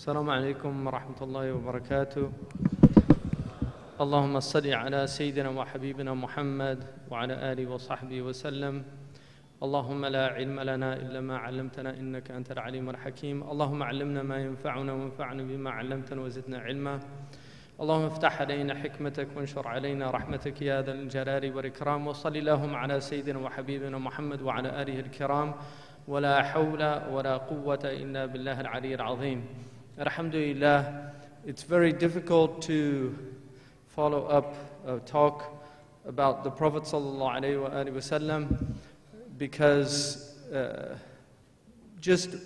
السلام عليكم ورحمة الله وبركاته. اللهم صل على سيدنا وحبيبنا محمد وعلى آله وصحبه وسلم. اللهم لا علم لنا إلا ما علمتنا إنك أنت العليم الحكيم. اللهم علمنا ما ينفعنا وانفعنا بما علمتنا وزدنا علما. اللهم افتح علينا حكمتك وانشر علينا رحمتك يا ذا الجلال والإكرام. وصل اللهم على سيدنا وحبيبنا محمد وعلى آله الكرام. ولا حول ولا قوة إلا بالله العلي العظيم. Alhamdulillah, it's very difficult to follow up a talk about the Prophet ﷺ because just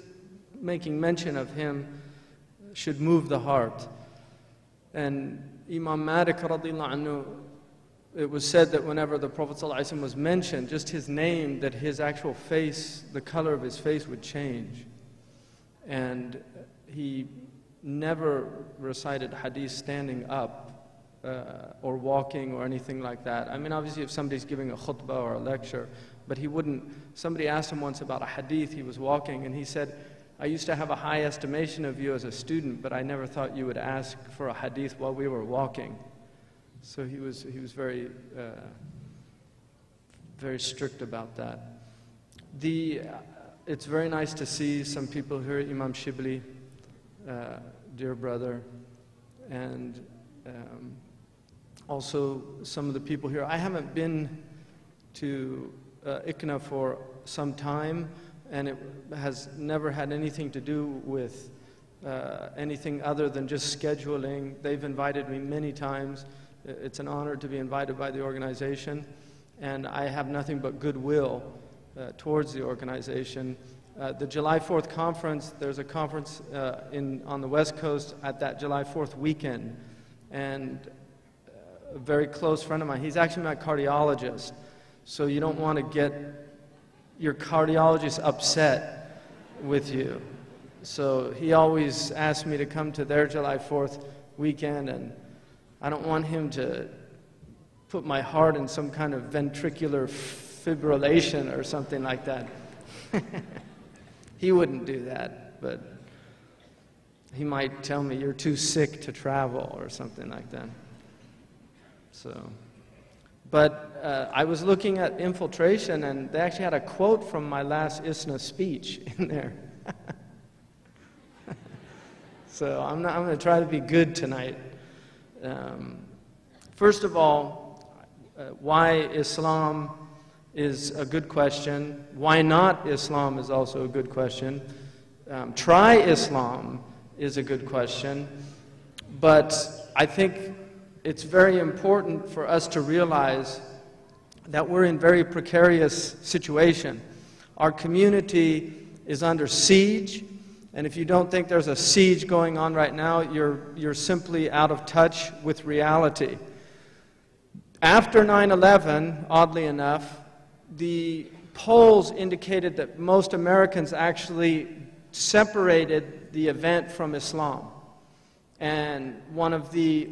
making mention of him should move the heart. And Imam Malik radiallahu anhu, it was said that whenever the Prophet ﷺ was mentioned, just his name, that his actual face, the color of his face would change. And he never recited hadith standing up or walking or anything like that. I mean, obviously if somebody's giving a khutbah or a lecture, but he wouldn't. Somebody asked him once about a hadith, he was walking, and he said, I used to have a high estimation of you as a student, but I never thought you would ask for a hadith while we were walking. So he was very, very strict about that. It's very nice to see some people here, Imam Shibli, dear brother, and also some of the people here. I haven't been to ICNA for some time, and it has never had anything to do with anything other than just scheduling. They've invited me many times. It's an honor to be invited by the organization, and I have nothing but goodwill towards the organization. The July 4th conference, there's a conference on the West Coast at that July 4th weekend, and a very close friend of mine, he's actually my cardiologist, so you don't want to get your cardiologist upset with you. So he always asked me to come to their July 4th weekend, and I don't want him to put my heart in some kind of ventricular fibrillation or something like that. He wouldn't do that, but he might tell me you're too sick to travel or something like that. So, but I was looking at infiltration, and they actually had a quote from my last ICNA speech in there. So I'm going to try to be good tonight. First of all, why Islam is a good question. Why not Islam is also a good question. Try Islam is a good question. But I think it's very important for us to realize that we're in a very precarious situation. Our community is under siege, and if you don't think there's a siege going on right now, you're simply out of touch with reality. After 9/11, oddly enough, the polls indicated that most Americans actually separated the event from Islam. And one of the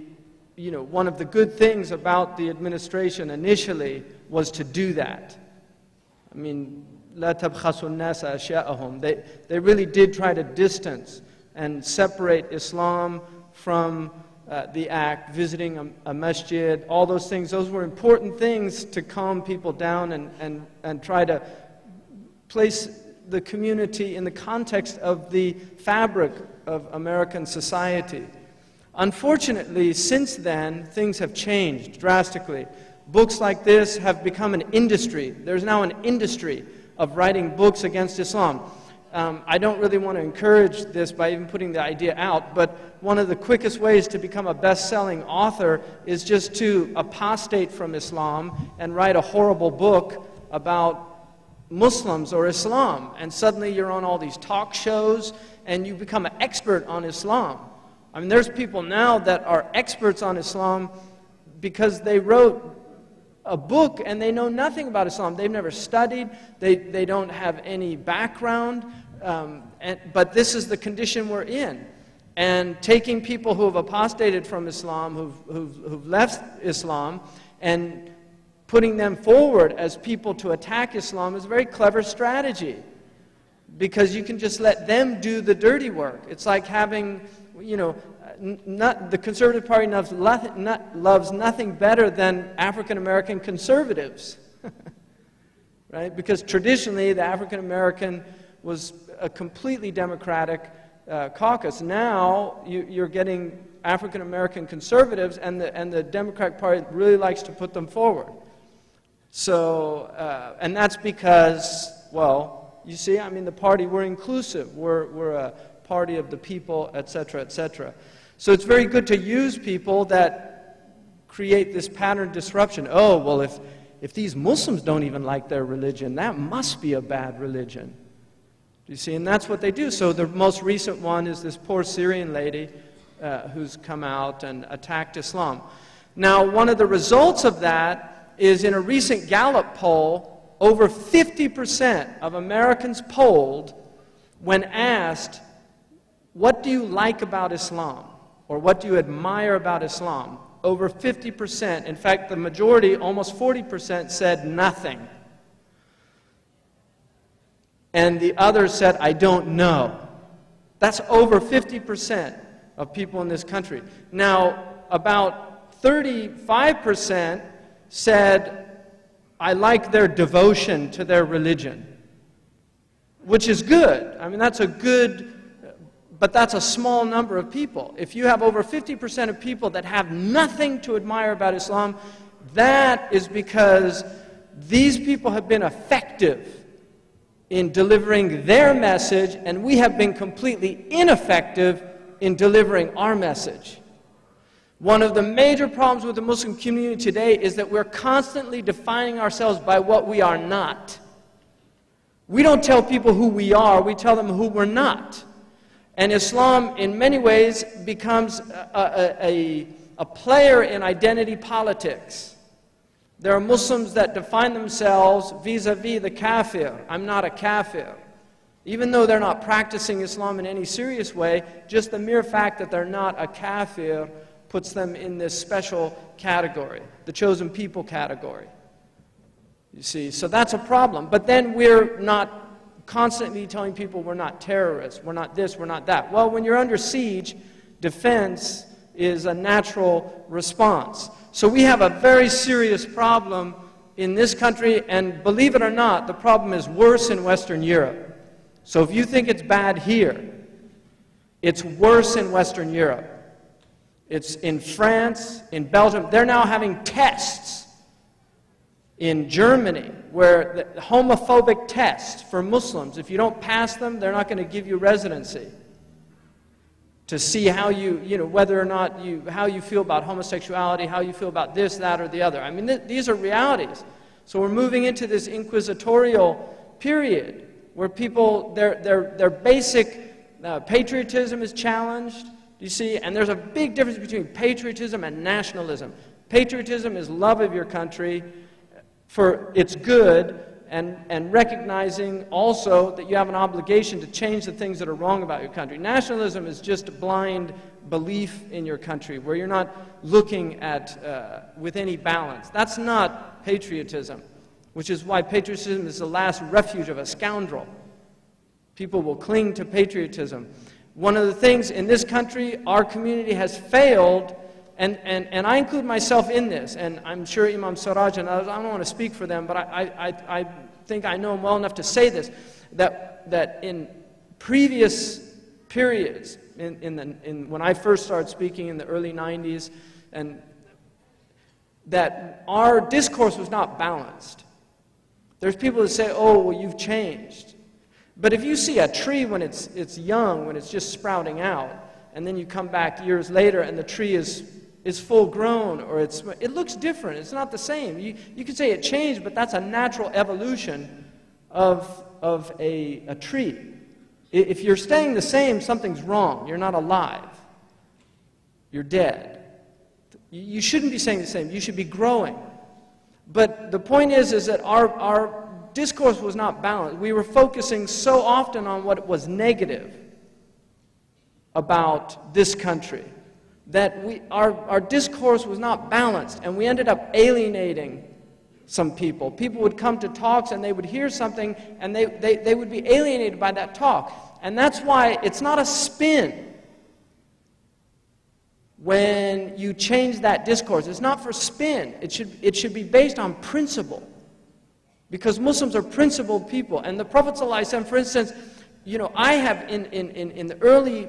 good things about the administration initially was to do that. I mean, لا تبخسوا الناس أشياءهم. They really did try to distance and separate Islam from the act, visiting a masjid, all those things. Those were important things to calm people down and try to place the community in the context of the fabric of American society. Unfortunately, since then, things have changed drastically. Books like this have become an industry. There's now an industry of writing books against Islam. I don't really want to encourage this by even putting the idea out, but one of the quickest ways to become a best-selling author is just to apostate from Islam and write a horrible book about Muslims or Islam, and suddenly you're on all these talk shows and you become an expert on Islam. I mean, there's people now that are experts on Islam because they wrote a book and they know nothing about Islam. They've never studied, they don't have any background, but this is the condition we're in. And taking people who have apostated from Islam, who've left Islam, and putting them forward as people to attack Islam is a very clever strategy. because you can just let them do the dirty work. It's like having, you know, the Conservative Party loves nothing better than African-American conservatives, right? Because traditionally, the African-American was a completely Democratic caucus. Now, you're getting African-American conservatives, and the Democratic Party really likes to put them forward. So, and that's because, well, you see, I mean, the party, we're inclusive. We're a party of the people, etc., etc. So it's very good to use people that create this pattern disruption. Oh, well, if these Muslims don't even like their religion, that must be a bad religion. You see, and that's what they do. So the most recent one is this poor Syrian lady who's come out and attacked Islam. Now, one of the results of that is in a recent Gallup poll, over 50% of Americans polled, when asked, what do you like about Islam? Or what do you admire about Islam? Over 50%, in fact, the majority, almost 40%, said nothing. And the others said, I don't know. That's over 50% of people in this country. Now, about 35% said, I like their devotion to their religion, which is good. I mean, that's a good, but that's a small number of people. If you have over 50% of people that have nothing to admire about Islam, that is because these people have been effective in delivering their message, and we have been completely ineffective in delivering our message. One of the major problems with the Muslim community today is that we're constantly defining ourselves by what we are not. We don't tell people who we are, we tell them who we're not. And Islam, in many ways, becomes a player in identity politics. There are Muslims that define themselves vis-a-vis the kafir. I'm not a kafir. Even though they're not practicing Islam in any serious way, just the mere fact that they're not a kafir puts them in this special category, the chosen people category. You see, so that's a problem. But then we're not constantly telling people we're not terrorists, we're not this, we're not that. Well, when you're under siege, defense is a natural response. So we have a very serious problem in this country, and believe it or not, the problem is worse in Western Europe. So if you think it's bad here, it's worse in Western Europe. It's in France, in Belgium. They're now having tests in Germany where the homophobic tests for Muslims, if you don't pass them, they're not going to give you residency, to see how whether or not how you feel about homosexuality, how you feel about this, that, or the other. I mean, these are realities. So we're moving into this inquisitorial period where people, their basic patriotism is challenged, you see, and there's a big difference between patriotism and nationalism. Patriotism is love of your country for its good, and recognizing also that you have an obligation to change the things that are wrong about your country. Nationalism is just a blind belief in your country, where you're not looking at with any balance. That's not patriotism, which is why patriotism is the last refuge of a scoundrel. People will cling to patriotism. One of the things in this country, our community has failed, and I include myself in this, and I'm sure Imam Siraj and others, I don't want to speak for them, but I think I know them well enough to say this, that in previous periods, when I first started speaking in the early 90s, and that our discourse was not balanced. There's people that say, oh, well, you've changed. But if you see a tree when it's young, when it's just sprouting out, and then you come back years later and the tree is full grown, or it looks different. It's not the same. You could say it changed, but that's a natural evolution of a tree. If you're staying the same, something's wrong. You're not alive. You're dead. You shouldn't be staying the same. You should be growing. But the point is that our discourse was not balanced. We were focusing so often on what was negative about this country that our discourse was not balanced, and we ended up alienating some people. People would come to talks and they would hear something and they would be alienated by that talk. And that's why it's not a spin when you change that discourse. It's not for spin. It should be based on principle. Because Muslims are principled people. And the Prophet ﷺ, for instance, I have in the early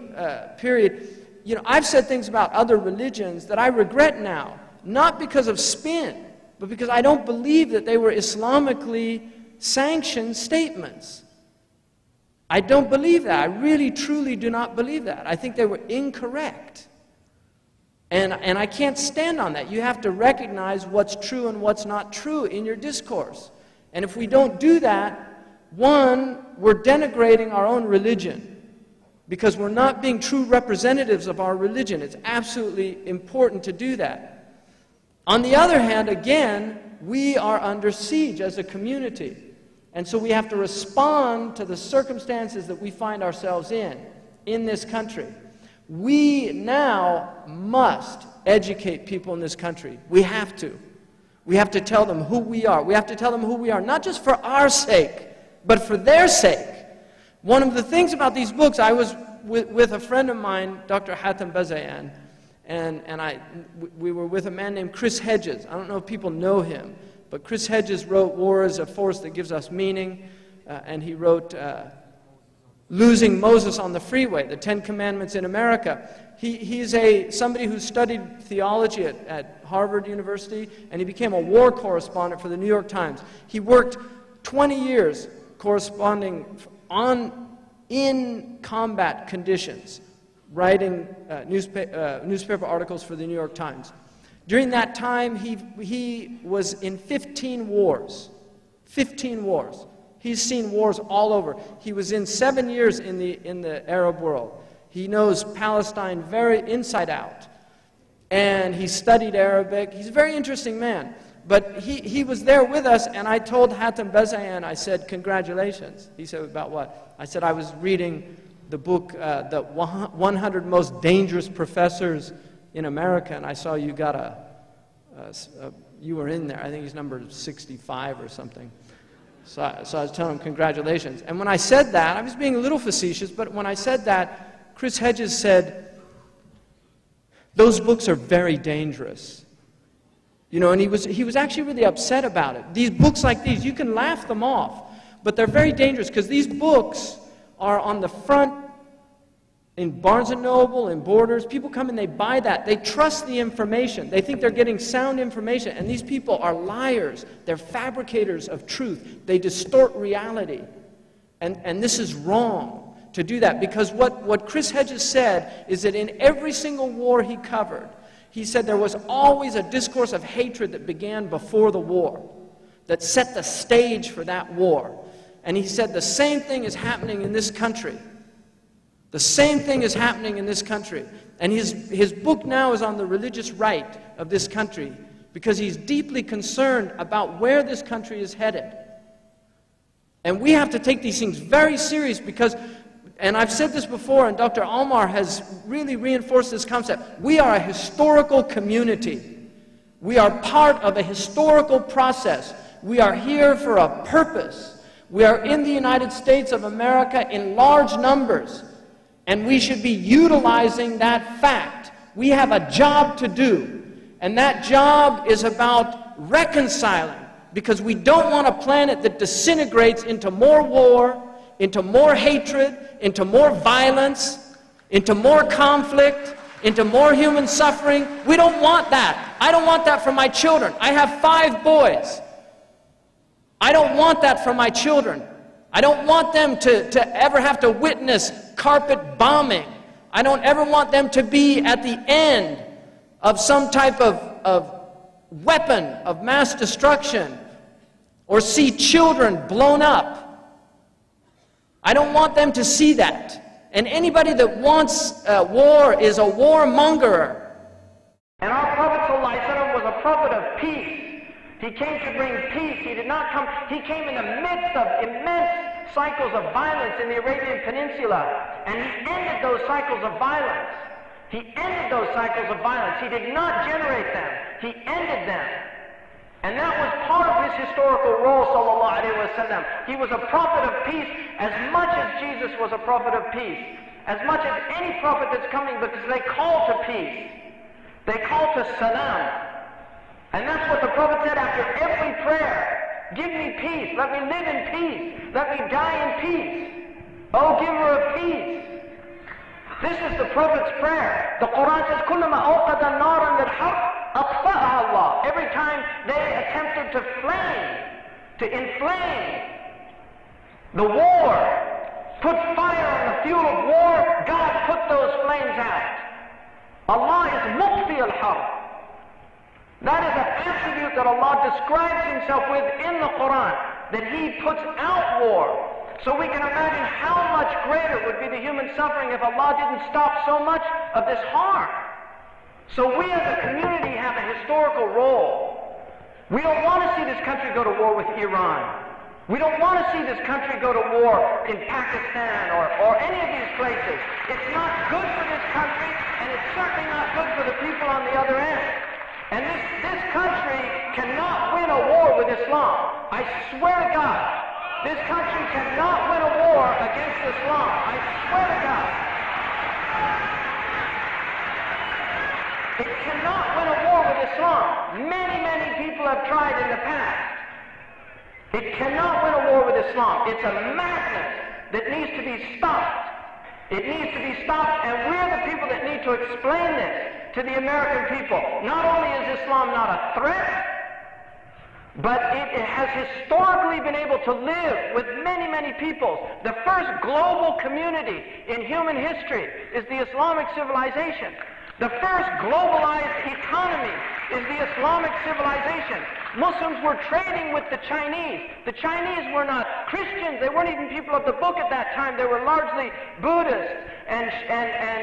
period, I've said things about other religions that I regret now. Not because of spin, but because I don't believe that they were Islamically sanctioned statements. I don't believe that. I really, truly do not believe that. I think they were incorrect. And I can't stand on that. You have to recognize what's true and what's not true in your discourse. And if we don't do that, one, we're denigrating our own religion because we're not being true representatives of our religion. It's absolutely important to do that. On the other hand, again, we are under siege as a community. And so we have to respond to the circumstances that we find ourselves in this country. We now must educate people in this country. We have to. We have to tell them who we are. We have to tell them who we are, not just for our sake, but for their sake. One of the things about these books, I was with a friend of mine, Dr. Hatem Bazayan, and we were with a man named Chris Hedges. I don't know if people know him, but Chris Hedges wrote War is a Force That Gives Us Meaning, and he wrote Losing Moses on the Freeway, the 10 Commandments in America. He's somebody who studied theology at Harvard University, and he became a war correspondent for the New York Times. He worked 20 years corresponding in combat conditions, writing newspaper articles for the New York Times. During that time, he was in 15 wars. 15 wars. He's seen wars all over. He was in 7 years in the Arab world. He knows Palestine very inside out. And he studied Arabic. He's a very interesting man. But he was there with us, and I told Hatem Bazayan, I said, congratulations. He said, about what? I said, I was reading the book, The 100 Most Dangerous Professors in America, and I saw you got you were in there. I think he's number 65 or something. So I was telling him, congratulations. And when I said that, I was being a little facetious, but when I said that, Chris Hedges said, those books are very dangerous. And he was actually really upset about it. These books like these, you can laugh them off, but they're very dangerous because these books are on the front in Barnes & Noble, in Borders. People come and they buy that. They trust the information. They think they're getting sound information. And these people are liars. They're fabricators of truth. They distort reality. And this is wrong to do that, because what Chris Hedges said is that in every single war he covered, he said there was always a discourse of hatred that began before the war, that set the stage for that war. And he said the same thing is happening in this country. The same thing is happening in this country. And his book now is on the religious right of this country, because he's deeply concerned about where this country is headed. And we have to take these things very serious because, and I've said this before, and Dr. Almar has really reinforced this concept, we are a historical community. We are part of a historical process. We are here for a purpose. We are in the United States of America in large numbers, and we should be utilizing that fact. We have a job to do, and that job is about reconciling, because we don't want a planet that disintegrates into more war, into more hatred, into more violence, into more conflict, into more human suffering. We don't want that. I don't want that for my children. I have 5 boys. I don't want that for my children. I don't want them to ever have to witness carpet bombing. I don't ever want them to be at the end of some type of weapon of mass destruction, or see children blown up. I don't want them to see that. And anybody that wants war is a warmonger. And our Prophet ﷺ was a prophet of peace. He came to bring peace. He did not come, he came in the midst of immense cycles of violence in the Arabian Peninsula, and he ended those cycles of violence. He ended those cycles of violence. He did not generate them. He ended them. And that was part of his historical role, sallallahu alaihi wasallam. He was a prophet of peace as much as Jesus was a prophet of peace. As much as any prophet that's coming, because they call to peace. They call to salam. And that's what the prophet said after every prayer. Give me peace. Let me live in peace. Let me die in peace. O giver of peace. This is the prophet's prayer. The Quran says, كُلَّمَا أَوْقَدَ نَارًا لِلْحَرْبِ أَطْفَأَهَا اللَّهُ. Every time they attempted to flame, to inflame the war, put fire on the fuel of war, God put those flames out. Allah is muqfi al-harb. That is an attribute that Allah describes himself with in the Quran, that he puts out war. So we can imagine how much greater would be the human suffering if Allah didn't stop so much of this harm. So we as a community have a historical role. We don't want to see this country go to war with Iran. We don't want to see this country go to war in Pakistan or any of these places. It's not good for this country, and it's certainly not good for the people on the other end. And this country cannot win a war with Islam. I swear to God. This country cannot win a war against Islam. I swear to God. It cannot win a war with Islam. Many, many people have tried in the past. It cannot win a war with Islam. It's a madness that needs to be stopped. It needs to be stopped, and we're the people that need to explain this to the American people. Not only is Islam not a threat, but it has historically been able to live with many, many peoples. The first global community in human history is the Islamic civilization. The first globalized economy is the Islamic civilization. Muslims were trading with the Chinese. The Chinese were not Christians. They weren't even people of the book at that time. They were largely Buddhists and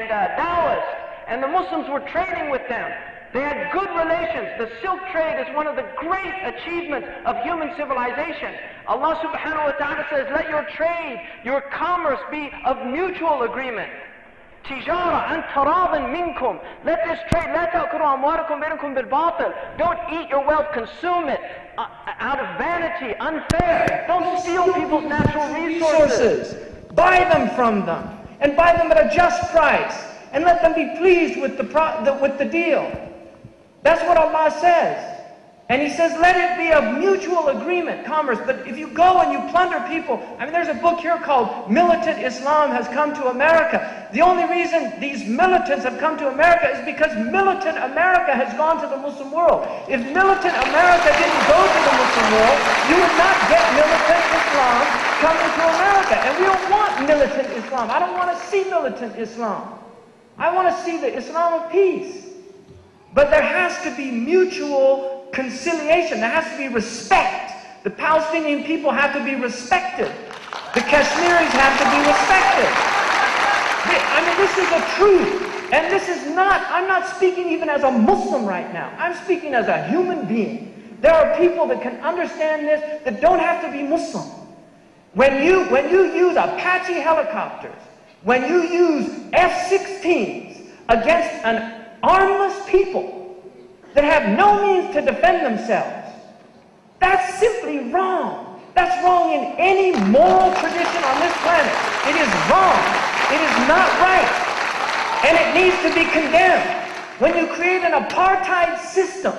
Taoists. And the Muslims were trading with them. They had good relations. The silk trade is one of the great achievements of human civilization. Allah subhanahu wa ta'ala says, let your trade, your commerce be of mutual agreement. Tijara an taradin minkum. Let this trade, la ta'kuru amwarakum bainakum bil batil. Don't eat your wealth, consume it out of vanity, unfair. Don't steal people's natural resources. Buy them from them, and buy them at a just price, and let them be pleased with the deal. That's what Allah says. And He says, let it be of mutual agreement, commerce. But if you go and you plunder people, I mean, there's a book here called Militant Islam Has Come to America. The only reason these militants have come to America is because militant America has gone to the Muslim world. If militant America didn't go to the Muslim world, you would not get militant Islam coming to America. And we don't want militant Islam. I don't want to see militant Islam. I want to see the Islam of peace. But there has to be mutual conciliation. There has to be respect. The Palestinian people have to be respected. The Kashmiris have to be respected. I mean, this is the truth. And this is not, I'm not speaking even as a Muslim right now. I'm speaking as a human being. There are people that can understand this that don't have to be Muslim. When you use Apache helicopters, when you use F-16s against an armless people that have no means to defend themselves, that's simply wrong. That's wrong in any moral tradition on this planet. It is wrong. It is not right. And it needs to be condemned. When you create an apartheid system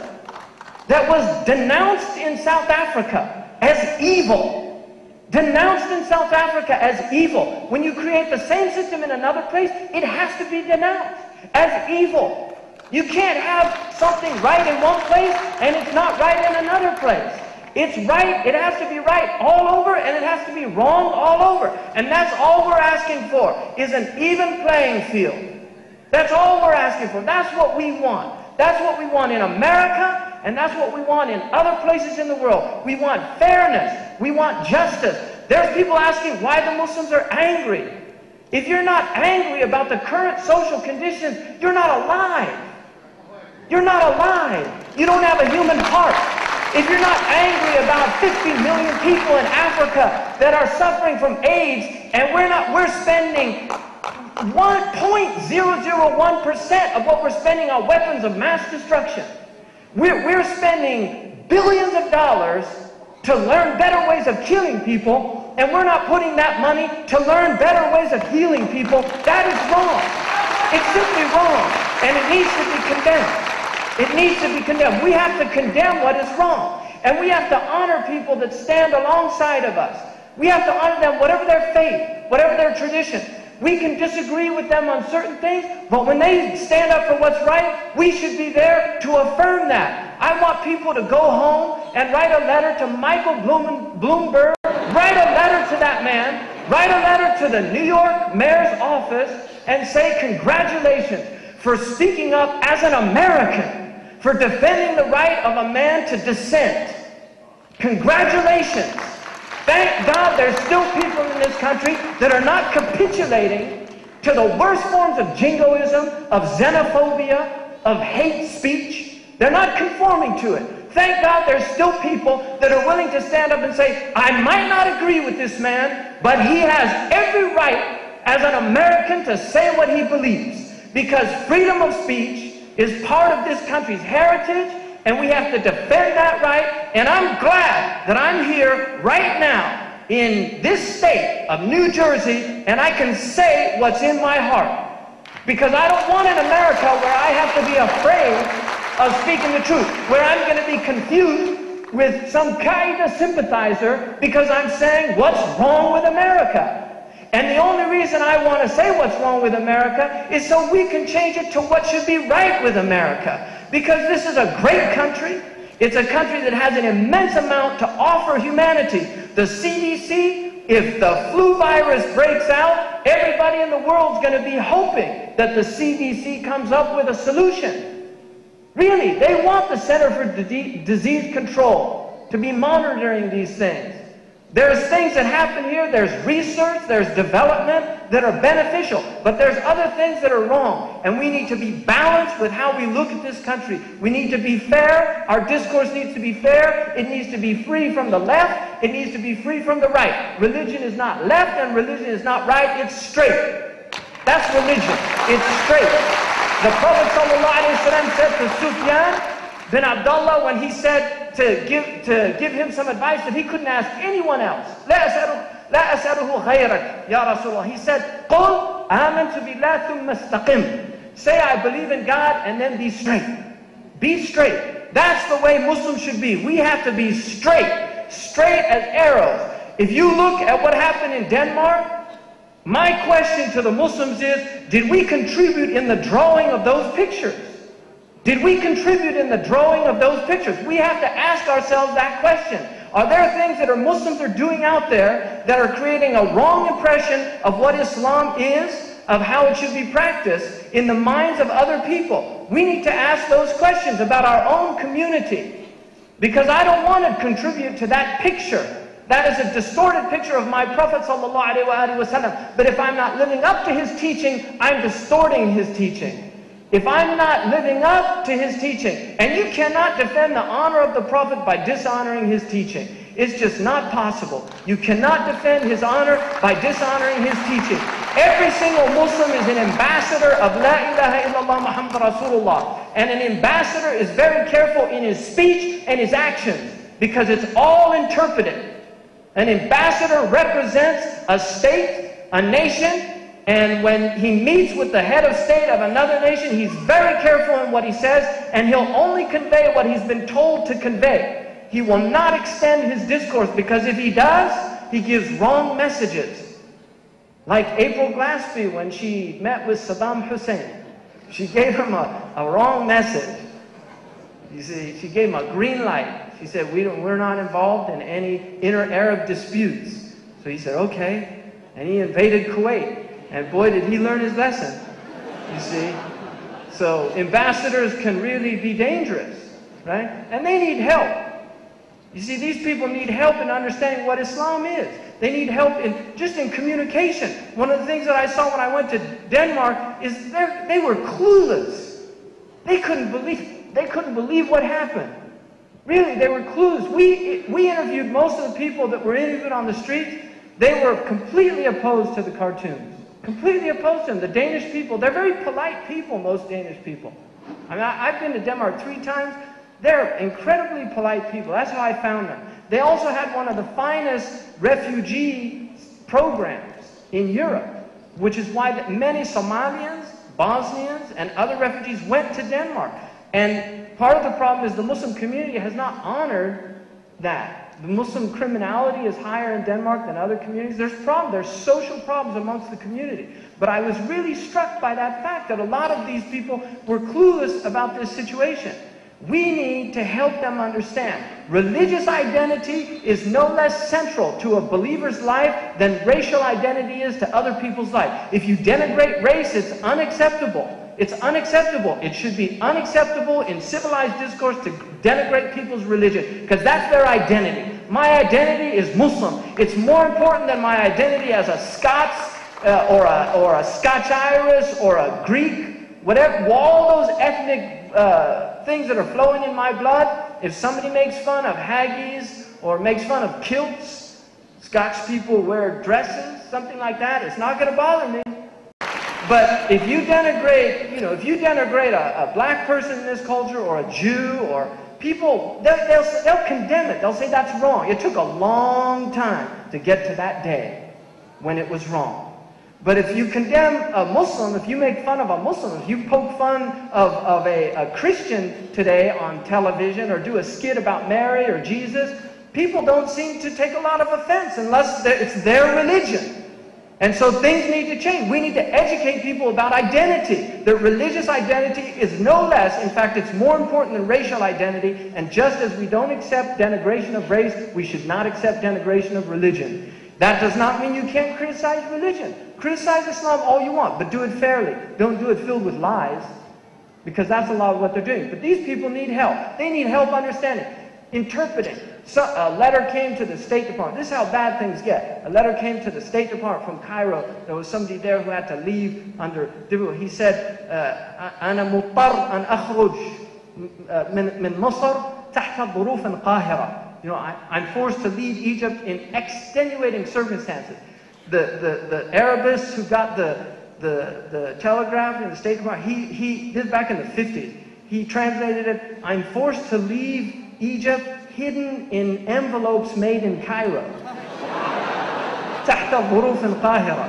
that was denounced in South Africa as evil, denounced in South Africa as evil, when you create the same system in another place, it has to be denounced as evil. You can't have something right in one place and it's not right in another place. It's right, it has to be right all over, and it has to be wrong all over. And that's all we're asking for, is an even playing field. That's all we're asking for. That's what we want. That's what we want in America, and that's what we want in other places in the world. We want fairness. We want justice. There's people asking why the Muslims are angry. If you're not angry about the current social conditions, you're not alive. You're not alive. You don't have a human heart. If you're not angry about 50 million people in Africa that are suffering from AIDS, and we're spending 1.001% of what we're spending on weapons of mass destruction. We're spending billions of dollars to learn better ways of killing people, and we're not putting that money to learn better ways of healing people. That is wrong. It's simply wrong, and it needs to be condemned. It needs to be condemned. We have to condemn what is wrong, and we have to honor people that stand alongside of us. We have to honor them, whatever their faith, whatever their tradition. We can disagree with them on certain things, but when they stand up for what's right, we should be there to affirm that. I want people to go home and write a letter to Michael Bloomberg, write a letter to that man, write a letter to the New York mayor's office and say congratulations for speaking up as an American, for defending the right of a man to dissent. Congratulations. Thank God there's still people in this country that are not capitulating to the worst forms of jingoism, of xenophobia, of hate speech. They're not conforming to it. Thank God there's still people that are willing to stand up and say, I might not agree with this man, but he has every right as an American to say what he believes. Because freedom of speech is part of this country's heritage, and we have to defend that right. And I'm glad that I'm here right now in this state of New Jersey, and I can say what's in my heart. Because I don't want an America where I have to be afraid of speaking the truth, where I'm going to be confused with some Qaeda sympathizer because I'm saying what's wrong with America. And the only reason I want to say what's wrong with America is so we can change it to what should be right with America. Because this is a great country. It's a country that has an immense amount to offer humanity. The CDC, if the flu virus breaks out, everybody in the world's going to be hoping that the CDC comes up with a solution. Really, they want the Center for Disease Control to be monitoring these things. There's things that happen here, there's research, there's development that are beneficial, but there's other things that are wrong, and we need to be balanced with how we look at this country. We need to be fair, our discourse needs to be fair, it needs to be free from the left, it needs to be free from the right. Religion is not left and religion is not right, it's straight. That's religion, it's straight. The Prophet ﷺ said to Sufyan bin Abdullah when he said to give him some advice that he couldn't ask anyone else. لا أسأله غيرك يا رسول الله. He said, قل آمنت بالله ثم استقم. Say I believe in God and then be straight. Be straight. That's the way Muslims should be. We have to be straight. Straight as arrows. If you look at what happened in Denmark, my question to the Muslims is, did we contribute in the drawing of those pictures? Did we contribute in the drawing of those pictures? We have to ask ourselves that question. Are there things that Muslims are doing out there that are creating a wrong impression of what Islam is, of how it should be practiced in the minds of other people? We need to ask those questions about our own community. Because I don't want to contribute to that picture. That is a distorted picture of my Prophet ﷺ. But if I'm not living up to his teaching, I'm distorting his teaching. If I'm not living up to his teaching, and you cannot defend the honor of the Prophet by dishonoring his teaching. It's just not possible. You cannot defend his honor by dishonoring his teaching. Every single Muslim is an ambassador of La ilaha illallah Muhammad Rasulullah. And an ambassador is very careful in his speech and his actions, because it's all interpreted. An ambassador represents a state, a nation, and when he meets with the head of state of another nation, he's very careful in what he says, and he'll only convey what he's been told to convey. He will not extend his discourse, because if he does, he gives wrong messages. Like April Glaspie, when she met with Saddam Hussein, she gave him a wrong message. You see, she gave him a green light. She said, we're not involved in any inter-Arab disputes. So he said, okay, and he invaded Kuwait. And boy, did he learn his lesson, you see. So ambassadors can really be dangerous, right? And they need help. You see, these people need help in understanding what Islam is. They need help just in communication. One of the things that I saw when I went to Denmark is they were clueless. They couldn't believe what happened. Really, they were clueless. We interviewed most of the people that were interviewed on the streets. They were completely opposed to the cartoons. Completely opposed to them. The Danish people, they're very polite people, most Danish people. I mean, I've been to Denmark 3 times. They're incredibly polite people. That's how I found them. They also had one of the finest refugee programs in Europe, which is why many Somalians, Bosnians, and other refugees went to Denmark. And part of the problem is the Muslim community has not honored that. The Muslim criminality is higher in Denmark than other communities. There's social problems amongst the community. But I was really struck by that fact that a lot of these people were clueless about this situation. We need to help them understand religious identity is no less central to a believer's life than racial identity is to other people's life. If you denigrate race, it's unacceptable. It's unacceptable. It should be unacceptable in civilized discourse to denigrate people's religion, because that's their identity. My identity is Muslim. It's more important than my identity as a Scots or a Scotch-Irish or a Greek, whatever. All those ethnic things that are flowing in my blood. If somebody makes fun of haggis or makes fun of kilts, Scotch people wear dresses, something like that, it's not going to bother me. But if you denigrate, if you denigrate a black person in this culture or a Jew or people, they'll condemn it. They'll say that's wrong. It took a long time to get to that day when it was wrong. But if you condemn a Muslim, if you make fun of a Muslim, if you poke fun of a Christian today on television or do a skit about Mary or Jesus, people don't seem to take a lot of offense unless it's their religion. And so things need to change. We need to educate people about identity. That religious identity is no less, in fact, it's more important than racial identity. And just as we don't accept denigration of race, we should not accept denigration of religion. That does not mean you can't criticize religion. Criticize Islam all you want, but do it fairly. Don't do it filled with lies, because that's a lot of what they're doing. But these people need help. They need help understanding, interpreting. So a letter came to the State Department. This is how bad things get. A letter came to the State Department from Cairo. There was somebody there who had to leave under difficulty. He said, أنا مضطر أن أخرج من مصر تحت ظروف قاهرة. I'm forced to leave Egypt in extenuating circumstances. The Arabists who got the telegraph in the State Department, this is back in the 50s. He translated it, I'm forced to leave Egypt hidden in envelopes made in Cairo. تحت ظروف قاهرة.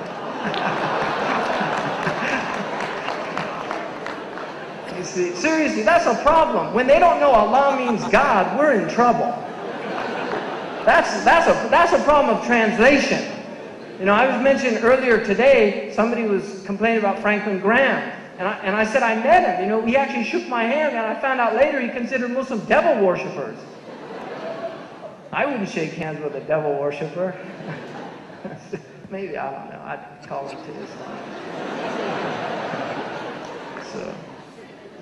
You see, seriously, that's a problem. When they don't know Allah means God, we're in trouble. That's a problem of translation. I was mentioned earlier today, somebody was complaining about Franklin Graham. And I said I met him. He actually shook my hand, and I found out later he considered Muslim devil worshippers. I wouldn't shake hands with a devil worshipper. Maybe, I don't know, I'd call him to Islam.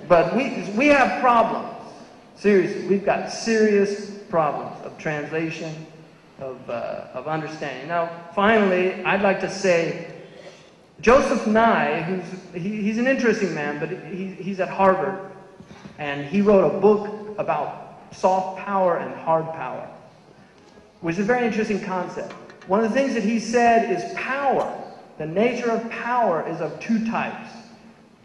But we have problems. Seriously, we've got serious problems of translation, of understanding. Now, finally, I'd like to say, Joseph Nye, he's an interesting man, but he's at Harvard, and he wrote a book about soft power and hard power, which is a very interesting concept. One of the things that he said is power. The nature of power is of two types.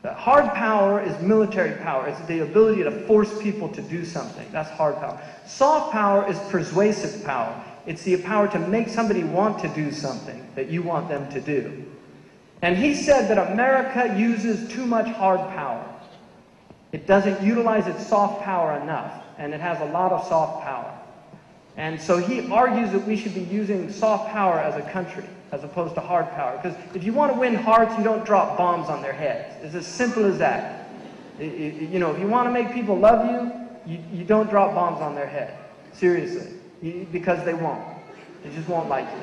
The hard power is military power. It's the ability to force people to do something. That's hard power. Soft power is persuasive power. It's the power to make somebody want to do something that you want them to do. And he said that America uses too much hard power. It doesn't utilize its soft power enough, and it has a lot of soft power. And so he argues that we should be using soft power as a country, as opposed to hard power. Because if you want to win hearts, you don't drop bombs on their heads. It's as simple as that. If you want to make people love you, you don't drop bombs on their head. Seriously. Because they won't. They just won't like you.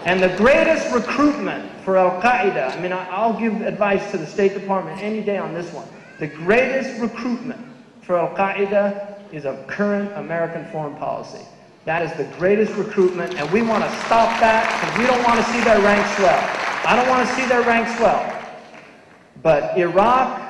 And the greatest recruitment for Al-Qaeda, I'll give advice to the State Department any day on this one. The greatest recruitment for Al-Qaeda is a current American foreign policy. That is the greatest recruitment, and we want to stop that because we don't want to see their ranks swell. I don't want to see their ranks swell. But Iraq,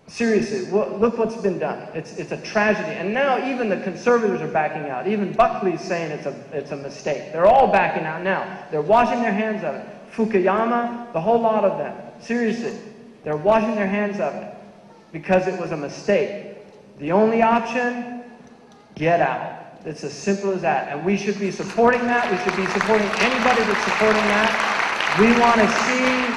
seriously, look what's been done. It's a tragedy. And now even the conservatives are backing out. Even Buckley's saying it's a mistake. They're all backing out now. They're washing their hands of it. Fukuyama, the whole lot of them. Seriously, they're washing their hands of it. because it was a mistake. The only option, get out. It's as simple as that. And we should be supporting that. We should be supporting anybody that's supporting that. We want to see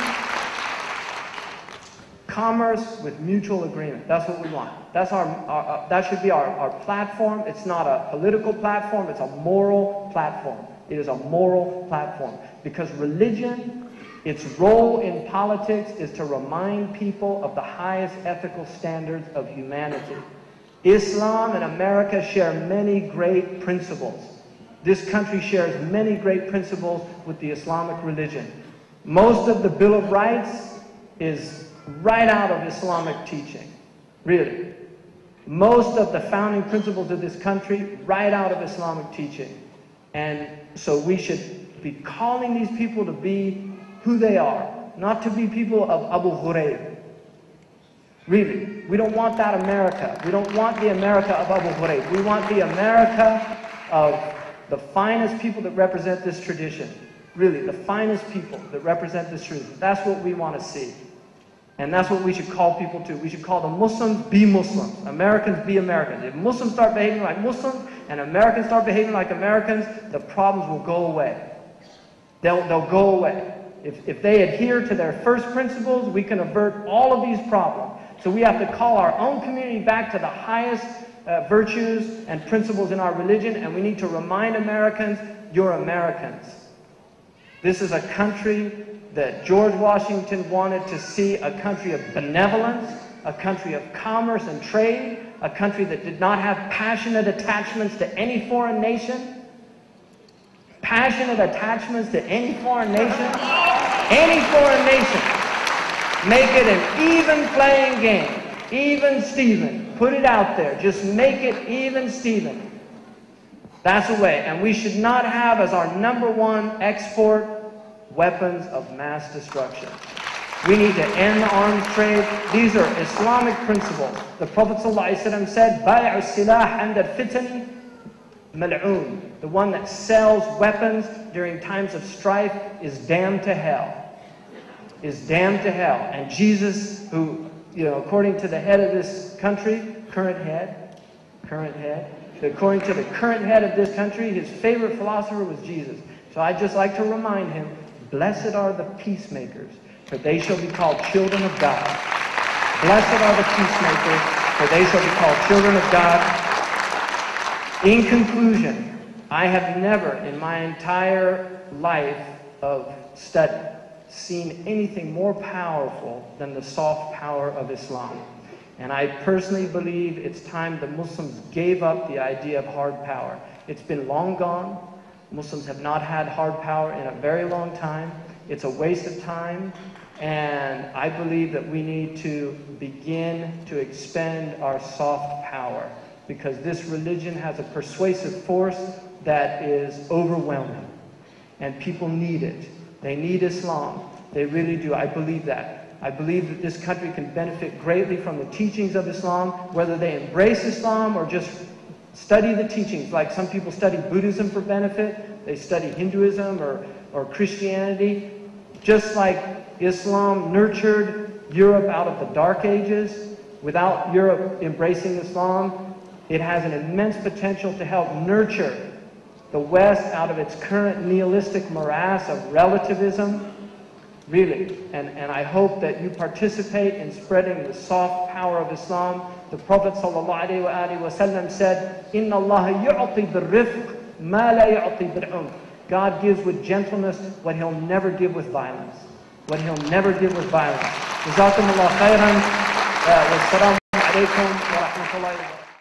commerce with mutual agreement. That's what we want. That's that should be our platform. It's not a political platform. It's a moral platform. It is a moral platform. Because religion, its role in politics is to remind people of the highest ethical standards of humanity. Islam and America share many great principles. This country shares many great principles with the Islamic religion. Most of the Bill of Rights is right out of Islamic teaching. Really. Most of the founding principles of this country, right out of Islamic teaching. And so we should be calling these people to be who they are, not to be people of Abu Ghuraib. Really, we don't want that America. We don't want the America of Abu Ghuraib. We want the America of the finest people that represent this tradition. Really, the finest people that represent this tradition. That's what we want to see. And that's what we should call people to. We should call the Muslims, be Muslims. Americans, be Americans. If Muslims start behaving like Muslims and Americans start behaving like Americans, the problems will go away. They'll go away. If they adhere to their first principles, we can avert all of these problems. So we have to call our own community back to the highest virtues and principles in our religion, and we need to remind Americans, you're Americans. This is a country that George Washington wanted to see, a country of benevolence, a country of commerce and trade, a country that did not have passionate attachments to any foreign nation. Passionate attachments to any foreign nation. Any foreign nation. Make it an even playing game. Even Steven. Put it out there. Just make it even Steven. That's the way. And we should not have as our #1 export weapons of mass destruction. We need to end the arms trade. These are Islamic principles. The Prophet ﷺ said, "Bai'u silah 'inda al-fitan mal'oon." The one that sells weapons during times of strife is damned to hell. Is damned to hell. And Jesus, who, according to the head of this country, current head, according to the current head of this country, his favorite philosopher was Jesus. So I'd just like to remind him, blessed are the peacemakers, for they shall be called children of God. Blessed are the peacemakers, for they shall be called children of God. In conclusion, I have never in my entire life of study seen anything more powerful than the soft power of Islam. And I personally believe it's time the Muslims gave up the idea of hard power. It's been long gone. Muslims have not had hard power in a very long time. It's a waste of time. And I believe that we need to begin to expend our soft power, because this religion has a persuasive force that is overwhelming. And people need it. They need Islam. They really do. I believe that. I believe that this country can benefit greatly from the teachings of Islam, whether they embrace Islam or just study the teachings. Like some people study Buddhism for benefit. They study Hinduism or Christianity. Just like Islam nurtured Europe out of the Dark Ages, without Europe embracing Islam, it has an immense potential to help nurture the West out of its current nihilistic morass of relativism. Really. And I hope that you participate in spreading the soft power of Islam. The Prophet ﷺ said, "Inna Allah yu'ti bil-rifq ma la yu'ti bil-'unf." God gives with gentleness what He'll never give with violence. What He'll never give with violence. Jazakumullah khairan. Wassalamu alaikum wa rahmatullahi wa barakatuh.